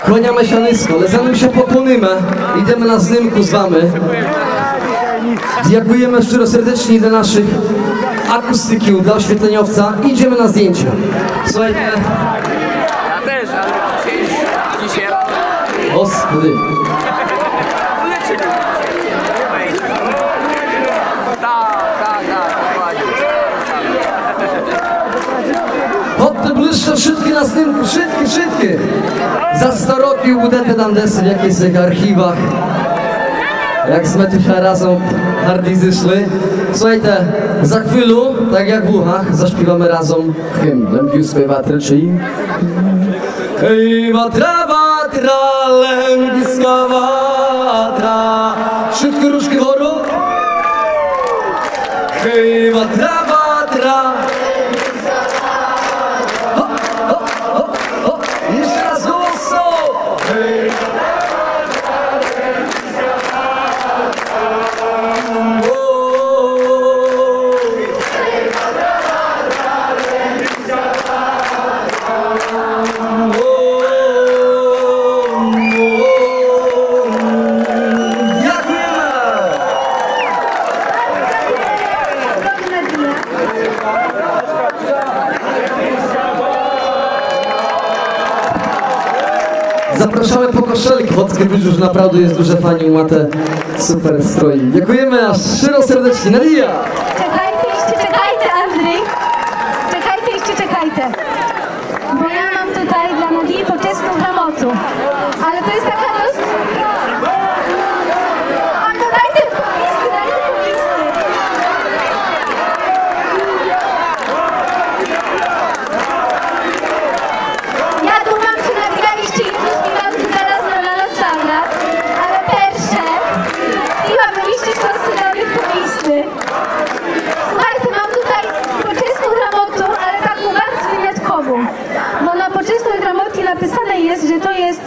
Kłaniamy się nisko, ale zanim się poklonimy, idziemy na znimku z wami. Dziękujemy szczero serdecznie dla naszych akustyków, dla oświetleniowca. Idziemy na zdjęcia. Słuchajcie. Ja też, ale dzisiaj rano. Gospody. Od te bliższe wszystkie na zdjęku, wszystkie. Za 100 roki udete tam desy w jakichś archiwach. Jak jsme tu razem hardy zeszli. Słuchajcie, za chwilę, tak jak w uchach, zaśpiewamy razem hymn Lębiuskiej Watry, czyli hej, watra, watra, lębiska watra. Szybko różki choru. Hej, watra, watra. Ho, ho, ho, ho. Jeszcze raz głoso. Hej, zapraszamy po koszelki, Chodzkie już naprawdę jest duże fani, ma te super stroi. Dziękujemy aż szczero serdecznie. Nadia! Czekajcie, Andrzej. Czekajcie. Bo ja mam tutaj dla Nadii poczesną gramotu. Ale to jest taka dość... A to dajcie listy. Ja думам, че Nadia jeszcze jedno śpiewam zaraz na Lasandra, ale pierwsze śpiewamy jeszcze szkoły listy. Słuchajcie, mam tutaj poczesną gramotę, ale taką bardzo wyjątkową. Bo na poczesnej gramocie napisane jest, że to jest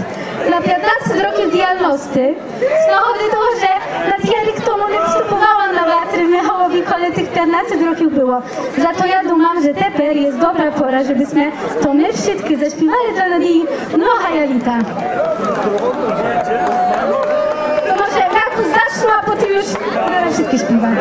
na 15 roków dialnosty. Z powodu tego, że Nadia rік тому nie wstępowała na Watry Michałowi, kiedy tych 15 roków było. Za to ja думам, że teraz jest dobra pora, żebyśmy to my wszystkie zaśpiewali dla Nadii mnoha lita. To może jak zacznę, a potem już wszystkie śpiewamy.